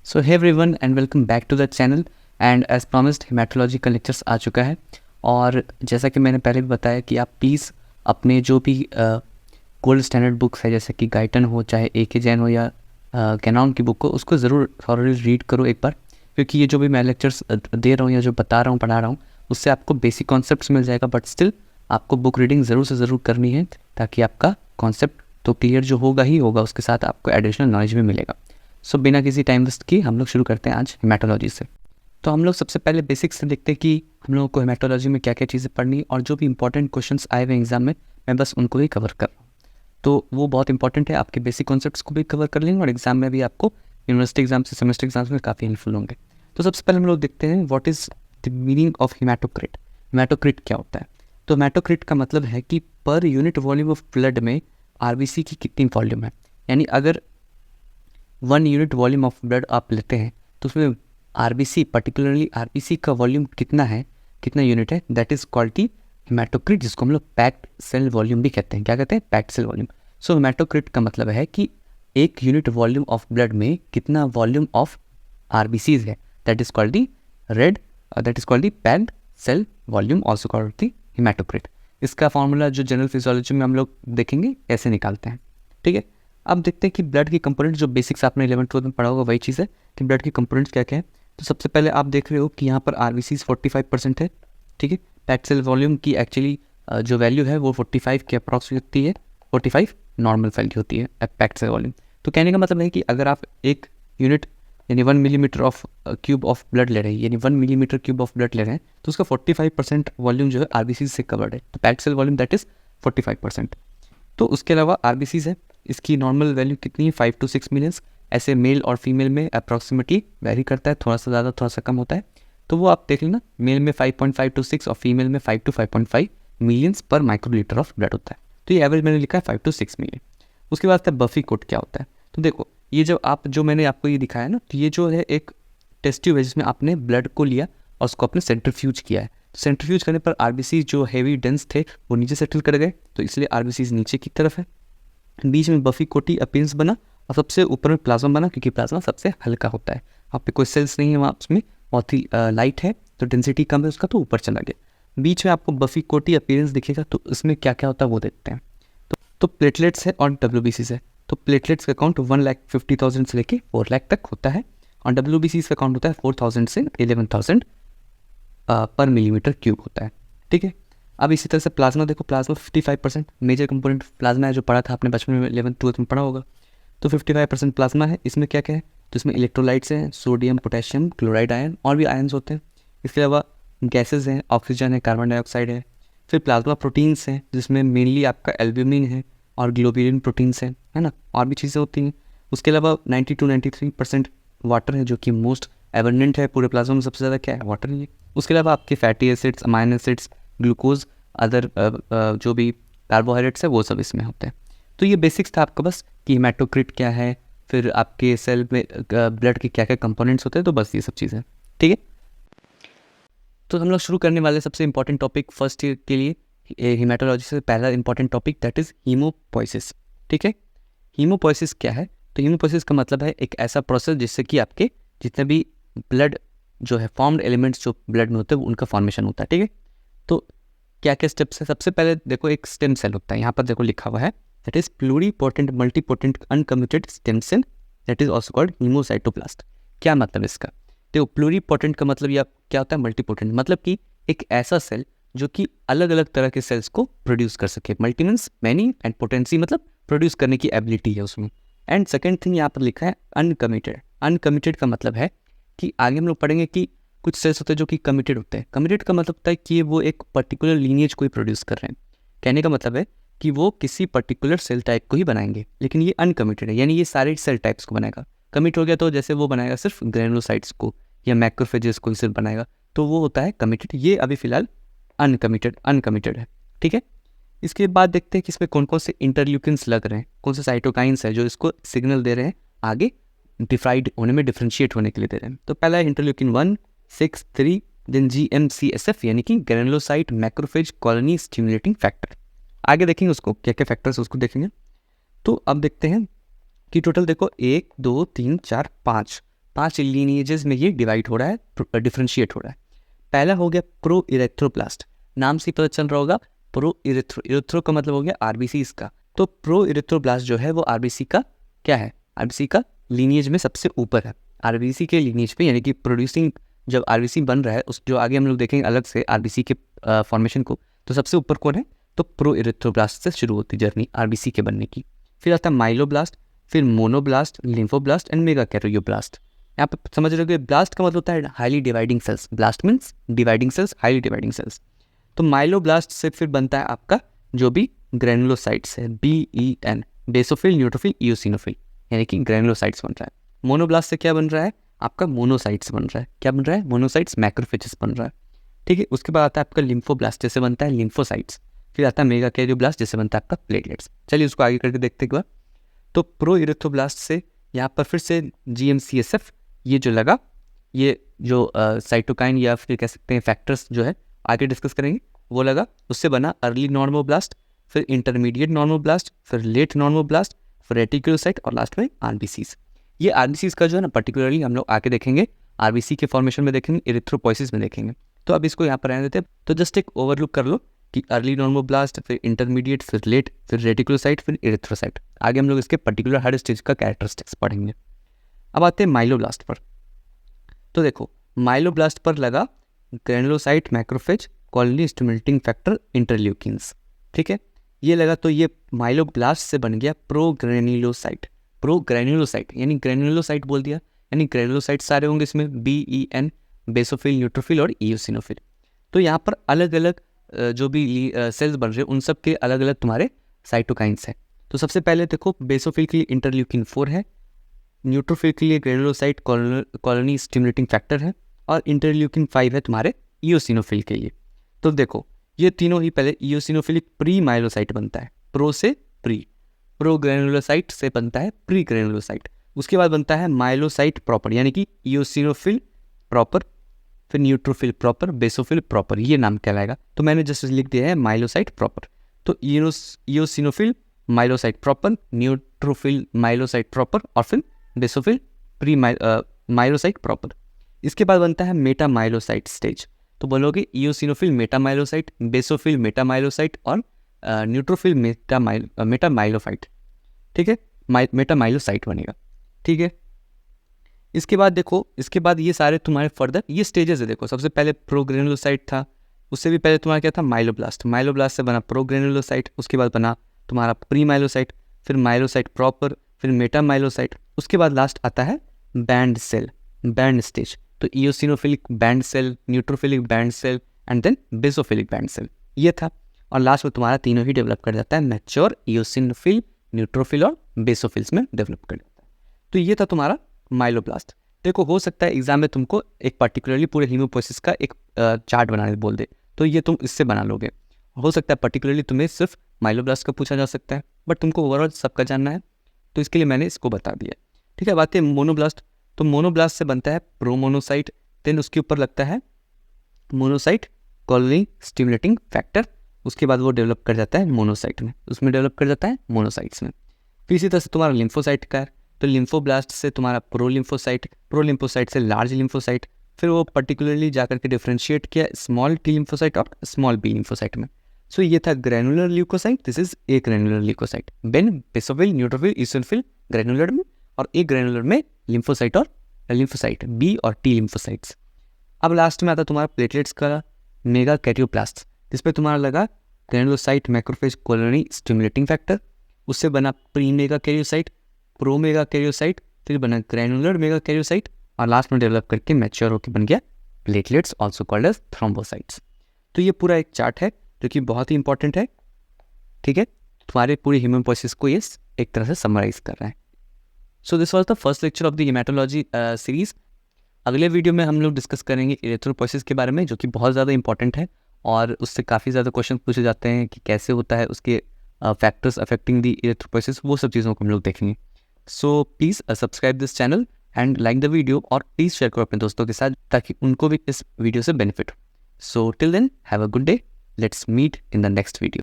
So hey everyone and welcome back to the channel. And as promised hematology का lectures आ चुका है। और जैसा कि मैंने पहले भी बताया कि आप प्लीज़ अपने जो भी गोल्ड स्टैंडर्ड बुक्स है, जैसे कि गाइटन हो, चाहे ए.के. जैन हो या कैनॉन की बुक हो, उसको ज़रूर थॉरली रीड करो एक बार, क्योंकि ये जो भी मैं लेक्चर्स दे रहा हूँ या जो बता रहा हूँ, पढ़ा रहा हूँ, उससे आपको बेसिक कॉन्सेप्ट्स मिल जाएगा। बट स्टिल आपको बुक रीडिंग ज़रूर से ज़रूर करनी है, ताकि आपका कॉन्सेप्ट तो क्लियर जो होगा ही होगा, उसके साथ आपको एडिशनल नॉलेज भी मिलेगा। सो बिना किसी टाइम वेस्ट की हम लोग शुरू करते हैं आज हेमाटोलॉजी से। तो हम लोग सबसे पहले बेसिक्स से देखते हैं कि हम लोगों को हेमाटोलॉजी में क्या क्या चीज़ें पढ़नी, और जो भी इंपॉर्टेंट क्वेश्चंस आए हुए एग्जाम में मैं बस उनको ही कवर कर रहा हूँ। तो वो बहुत इंपॉर्टेंट है, आपके बेसिक कॉन्सेप्ट्स को भी कवर कर लेंगे और एग्जाम में भी आपको यूनिवर्सिटी एग्जाम से सेमेस्टर एग्जाम्स में काफ़ी हेल्पफुल होंगे। तो सबसे पहले हम लोग देखते हैं what is the meaning of haematocrit. Haematocrit क्या होता है? तो हेमाटोक्रिट का मतलब है कि per unit volume of blood में आरबीसी की कितनी वॉल्यूम है। यानी अगर 1 यूनिट वॉल्यूम ऑफ ब्लड आप लेते हैं तो उसमें आरबीसी, पर्टिकुलरली आरबीसी का वॉल्यूम कितना है, कितना यूनिट है, that is called the haematocrit, जिसको हम लोग पैक्ड सेल वॉल्यूम भी कहते हैं। क्या कहते हैं? Packed cell volume. So haematocrit का मतलब है कि 1 यूनिट वॉल्यूम ऑफ ब्लड में कितना वॉल्यूम ऑफ आरबीसीज है, that is called the red, that is called the packed cell volume, also called the hematocrit. इसका फॉर्मूला जो जनरल फिजियोलॉजी में हम लोग देखेंगे कैसे निकालते हैं। ठीक है, अब देखते हैं कि ब्लड की कंपोनेंट, जो बेसिक्स आपने 11th-12th में पढ़ा होगा वही चीज़ है कि ब्लड की कंपोनेंट्स क्या क्या है। तो सबसे पहले आप देख रहे हो कि यहाँ पर आरबीसीज 45% है। ठीक है, पैक्ड सेल वॉल्यूम की एक्चुअली जो वैल्यू है वो 45 के अप्रॉक्स होती है। 45 नॉर्मल वैल्यू होती है पैक्ड सेल वॉल्यूम। तो कहने का मतलब है कि अगर आप एक यूनिट यानी 1 millimetre of cube of blood ले रहे हैं, यानी 1 मिलीमीटर क्यूब ऑफ ब्लड ले रहे हैं, तो उसका 45% वॉल्यूम जो है आरबीसीज से कवर्ड है। तो packed cell volume that is 45%। तो उसके अलावा आरबीसीज है, इसकी नॉर्मल वैल्यू कितनी है? 5 to 6 मिलियंस। ऐसे मेल और फीमेल में अप्रॉक्सीमेटली वेरी करता है, थोड़ा सा ज़्यादा थोड़ा सा कम होता है। तो वो आप देख लेना, मेल में 5.5 to 6 और फीमेल में 5 to 5.5 मिलियंस पर माइक्रोलीटर ऑफ ब्लड होता है। तो ये एवरेज मैंने लिखा है 5 to 6 मिलियन। उसके बाद बफी कोट क्या होता है? तो देखो, ये जो मैंने आपको ये दिखाया ना, तो ये जो है एक टेस्ट ट्यूब है जिसमें आपने ब्लड को लिया और उसको आपने सेंट्रीफ्यूज किया है। तो सेंट्रीफ्यूज करने पर आरबीसी जो हेवी डेंस थे वो नीचे सेटल कर गए, तो इसलिए आरबीसी नीचे की तरफ है। बीच में बफी कोटी अपीयरेंस बना और सबसे ऊपर में प्लाज्मा बना, क्योंकि प्लाज्मा सबसे हल्का होता है। वहाँ पे कोई सेल्स नहीं है, वहाँ उसमें बहुत ही लाइट है, तो डेंसिटी कम है उसका, तो ऊपर चला गया। बीच में आपको बफी कोटी अपीयरेंस दिखेगा, तो इसमें क्या क्या होता है वो देखते हैं। तो प्लेटलेट्स है और डब्ल्यूबीसीज है। तो प्लेटलेट्स का काउंट 1,50,000 से लेके 4 लाख तक होता है, और डब्ल्यूबीसीज का काउंट होता है 4,000 से 11,000 पर मिलीमीटर क्यूब होता है। ठीक है, अब इसी तरह से प्लाज्मा देखो, प्लाज्मा 55% मेजर कंपोनेंट प्लाज्मा है, जो पढ़ा था आपने बचपन में 11th-12th में पढ़ा होगा। तो 55% प्लाज्मा है। इसमें क्या क्या है? तो इसमें इलेक्ट्रोलाइट्स हैं, सोडियम, पोटेशियम, क्लोराइड आयन, और भी आयन्स होते हैं। इसके अलावा गैसेज हैं, ऑक्सीजन है, कार्बन डाइऑक्साइड है। फिर प्लाज्मा प्रोटीन्स हैं, जिसमें मेनली आपका एल्ब्यूमिन है और ग्लोब्यूलिन प्रोटीन्स हैं, है ना, और भी चीज़ें होती हैं। उसके अलावा 90 to 93% वाटर है, जो कि मोस्ट एबंडेंट है पूरे प्लाज्मा में। सबसे ज़्यादा क्या है? वाटर ही है। उसके अलावा आपके fatty acids, amino acids, glucose, other जो भी कार्बोहाइड्रेट्स है, वो सब इसमें होते हैं। तो ये बेसिक्स था आपका बस, कि हेमाटोक्रिट क्या है, फिर आपके सेल में ब्लड के क्या क्या कंपोनेंट्स होते हैं। तो बस ये सब चीज़ें, ठीक है। तो हम लोग शुरू करने वाले सबसे इंपॉर्टेंट टॉपिक फर्स्ट ईयर के लिए, हेमाटोलॉजी से पहला important topic that is haemopoiesis. ठीक है, हीमोपोइसिस क्या है? तो हीमोपोइसिस का मतलब है एक ऐसा प्रोसेस जिससे कि आपके जितने भी ब्लड जो है, फॉर्म्ड एलिमेंट्स जो ब्लड में होते हैं, उनका फॉर्मेशन होता है। ठीक है, तो क्या क्या स्टेप्स है? सबसे पहले देखो, एक स्टेम सेल होता है, यहाँ पर देखो लिखा हुआ है, that is pluripotent multipotent uncommitted stem cell, that is also called haemocytoblast. क्या मतलब इसका? देखो, प्लूरीपोटेंट का मतलब या क्या होता है? मल्टीपोटेंट मतलब कि एक ऐसा सेल जो कि अलग अलग तरह के सेल्स को प्रोड्यूस कर सके। Multi means many, and potency मतलब प्रोड्यूस करने की एबिलिटी है उसमें। एंड सेकेंड थिंग यहाँ पर लिखा है अनकमिटेड। अनकमिटेड का मतलब है कि आगे हम लोग पढ़ेंगे कि कुछ सेल्स होते हैं जो कि कमिटेड होते हैं। कमिटेड का मतलब होता है कि वो एक पर्टिकुलर लीनिएज को ही प्रोड्यूस कर रहे हैं। कहने का मतलब है कि वो किसी पर्टिकुलर सेल टाइप को ही बनाएंगे, लेकिन ये अनकमिटेड है, यानी ये सारे सेल टाइप्स को बनाएगा। कमिट हो गया तो जैसे वो बनाएगा सिर्फ ग्रेनुलोसाइट्स को या मैक्रोफेजेस को ही सिर्फ बनाएगा, तो वो होता है कमिटेड। ये अभी फिलहाल अनकमिटेड है। ठीक है, इसके बाद देखते हैं कि इसमें कौन कौन से इंटरल्यूकिन्स लग रहे हैं, कौन से साइटोकाइंस है जो इसको सिग्नल दे रहे हैं आगे डिफाइड होने में, डिफ्रेंशिएट होने के लिए दे रहे हैं। तो पहला है इंटरल्यूकिन 1, 6, 3, देन GMCSF यानी कि granulocyte macrophage colony stimulating factor. आगे देखेंगे उसको क्या क्या फैक्टर्स उसको देखेंगे। तो अब देखते हैं कि टोटल देखो 1, 2, 3, 4, 5 5 लीनिएजेस में ये डिवाइड हो रहा है, डिफ्रेंशिएट हो रहा है। पहला हो गया प्रो इरेथ्रोब्लास्ट, नाम से पता चल रहा होगा प्रो इरेथ्रो का मतलब हो गया आरबीसी इसका। तो प्रो इरेथ्रोब्लास्ट जो है वो आरबीसी का क्या है, आरबीसी का लीनिएज में सबसे ऊपर है। आरबीसी के लीनिएज पे यानी कि प्रोड्यूसिंग जब आरबीसी बन रहा है उस जो आगे हम लोग देखेंगे अलग से आरबीसी के फॉर्मेशन को, तो सबसे ऊपर कौन है, तो प्रो इरेथ्रोब्लास्ट से शुरू होती जर्नी आरबीसी के बनने की। फिर आता है माइलोब्लास्ट, फिर monoblast, lymphoblast and mega karyoblast. यहाँ पे समझ रहे हो ब्लास्ट का मतलब होता है highly dividing cells, blast means dividing cells, highly dividing cells. तो माइलोब्लास्ट से फिर बनता है आपका जो भी ग्रेनुलोसाइट्स है, BEN, बेसोफिल, न्यूट्रोफिल, इओसिनोफिल, यानी कि ग्रेनुलोसाइट्स बन रहा है। मोनोब्लास्ट से क्या बन रहा है, आपका मोनोसाइट्स बन रहा है। क्या बन रहा है, मोनोसाइट्स, मैक्रोफेजेस बन रहा है। ठीक है, उसके बाद आता है आपका लिम्फोब्लास्ट, जैसे बनता है लिम्फोसाइट्स। फिर आता है मेगा कैरियोब्लास्ट, जैसे बनता है आपका प्लेटलेट्स। चलिए उसको आगे करके देखते हैं। तो प्रो इरेथ्रोब्लास्ट से यहाँ पर फिर से GM-CSF ये जो लगा, ये जो साइटोकाइन या फिर कह सकते हैं फैक्टर्स जो है आगे डिस्कस करेंगे, वो लगा, उससे बना अर्ली नॉर्मोब्लास्ट, फिर इंटरमीडिएट नॉर्मोब्लास्ट, फिर लेट नॉर्मोब्लास्ट, फिर रेटिकुलोसाइट और लास्ट में आरबीसीज। ये आरबीसीज का जो है ना पर्टिकुलरली हम लोग आगे देखेंगे, आरबीसी के फॉर्मेशन में देखेंगे, इरिथ्रोपोइसिस में देखेंगे। तो अब इसको यहाँ पर रहने देते हैं। तो जस्ट एक ओवरलुक कर लो कि अर्ली नॉर्मोब्लास्ट, फिर इंटरमीडिएट, फिर लेट, फिर रेटिकुलोसाइट, फिर इरिथ्रोसाइट। आगे हम लोग इसके पर्टिकुलर हर स्टेज का कैरेक्टरिस्टिक्स पढ़ेंगे। अब आते हैं माइलोब्लास्ट पर। तो देखो माइलोब्लास्ट पर लगा granulocyte, macrophage, colony stimulating factor, interleukins. ठीक है, ये लगा तो ये माइलोब्लास्ट से बन गया प्रोग्रेनुलोसाइट। प्रोग्रेनुलोसाइट यानी ग्रेनुलोसाइट बोल दिया, यानी ग्रेनुलोसाइट सारे होंगे इसमें, BEN, बेसोफिल, न्यूट्रोफिल और इओसिनोफिल। तो यहाँ पर अलग अलग जो भी सेल्स बन रहे हैं उन सब के अलग अलग तुम्हारे साइटोकाइंस हैं। तो सबसे पहले देखो बेसोफिल के लिए इंटरल्यूकिन 4 है, न्यूट्रोफिल के लिए ग्रेनुलोसाइट कॉलोनी स्टिमुलेटिंग फैक्टर है, और इंटरल्यूकिन 5 है तुम्हारे इओसिनोफिल के लिए। तो देखो ये तीनों ही पहले इओसिनोफिलिक प्री माइलोसाइट बनता है, प्रो से प्री, प्रोग्रेनुलोसाइट से बनता है प्री ग्रेनुलोसाइट, उसके बाद बनता है माइलोसाइट प्रॉपर यानी कि इओसिनोफिल प्रॉपर, फिर न्यूट्रोफिल प्रॉपर, बेसोफिल प्रॉपर, ये नाम कहलाएगा। तो मैंने जस्ट लिख दिया है माइलोसाइट प्रॉपर। तो इओसिनोफिल माइलोसाइट प्रॉपर, न्यूट्रोफिल माइलोसाइट प्रॉपर और फिर बेसोफिल प्री माइलोसाइट प्रॉपर। इसके बाद बनता है मेटामाइलोसाइट स्टेज। तो बोलोगे इओसिनोफिल मेटामाइलोसाइट, बेसोफिल मेटामाइलोसाइट और न्यूट्रोफिल मेटामाइलोफाइट। ठीक है, मेटामाइलोसाइट बनेगा। ठीक है, इसके बाद देखो, इसके बाद ये सारे तुम्हारे फर्दर ये स्टेजेस है। देखो सबसे पहले प्रोग्रेनुलोसाइट था, उससे भी पहले तुम्हारा क्या था, माइलोब्लास्ट। माइलोब्लास्ट से बना प्रोग्रेनुलोसाइट, उसके बाद बना तुम्हारा प्री माइलोसाइट, फिर माइलोसाइट प्रॉपर, फिर मेटामाइलोसाइट, उसके बाद लास्ट आता है बैंड सेल, बैंड स्टेज। तो eosinophilic band cell, neutrophilic band cell and then basophilic band cell, ये था। और लास्ट में तुम्हारा तीनों ही डेवलप कर जाता है, मैच्योर इओसिनोफिल, न्यूट्रोफिल और बेसोफिल्स में डेवलप कर जाता है। तो ये था तुम्हारा माइलोब्लास्ट। देखो हो सकता है एग्जाम में तुमको एक पर्टिकुलरली पूरे हीमोपोइसिस का एक चार्ट बनाने बोल दे, तो ये तुम इससे बना लोगे। हो सकता है पर्टिकुलरली तुम्हें सिर्फ माइलोब्लास्ट का पूछा जा सकता है, बट तुमको ओवरऑल सबका जानना है, तो इसके लिए मैंने इसको बता दिया। ठीक है, बात है मोनोब्लास्ट। तो मोनोब्लास्ट से बनता है प्रोमोनोसाइट, देन उसके ऊपर लगता है मोनोसाइट कॉलोनी स्टिमुलेटिंग फैक्टर, उसके बाद वो डेवलप कर जाता है मोनोसाइट में, उसमें डेवलप कर जाता है मोनोसाइट्स में। फिर इसी तरह से तुम्हारा लिम्फोसाइट का है, तो लिम्फोब्लास्ट से तुम्हारा प्रोलिम्फोसाइट से लार्ज लिम्फोसाइट, फिर वो पर्टिकुलरली जाकर के डिफ्रेंशिएट किया स्मॉल टी लिम्फोसाइट और स्मॉल बी लिम्फोसाइट में। सो ये था granular leukocyte, this is agranular leukocyte. बेन बेसोफिल, न्यूट्रोफिल, इओसिनोफिल ग्रेनुलर में, और ए ग्रेनुलर में लिम्फोसाइट और लिम्फोसाइट बी और टी लिम्फोसाइट्स। अब लास्ट में आता तुम्हारा प्लेटलेट्स का मेगा कैरियोप्लास्ट, जिसपे तुम्हारा लगा granulocyte macrophage colony stimulating factor, उससे बना pre megakaryocyte, pro megakaryocyte, फिर बना ग्रेनुलर मेगा कैरियोसाइट, और लास्ट में डेवलप करके मैच्योर होकर बन गया platelets, also called as thrombocytes. तो ये पूरा एक चार्ट है जो कि बहुत ही इंपॉर्टेंट है। ठीक है, तुम्हारे पूरे हीमोपोइसिस को ये एक तरह से समराइज कर रहा है। So this was the first lecture of the haematology series. अगले वीडियो में हम लोग डिस्कस करेंगे इरेथ्रोपोइसिस के बारे में, जो कि बहुत ज़्यादा इंपॉर्टेंट है और उससे काफ़ी ज़्यादा क्वेश्चन पूछे जाते हैं कि कैसे होता है, उसके फैक्टर्स अफेक्टिंग द इरेथ्रोपोइसिस, वो सब चीज़ों को हम लोग देखेंगे। So please subscribe this channel and like the video, और प्लीज़ शेयर करो अपने दोस्तों के साथ ताकि उनको भी इस वीडियो से बेनिफिट हो। So till then have a good day, let's meet in the next video.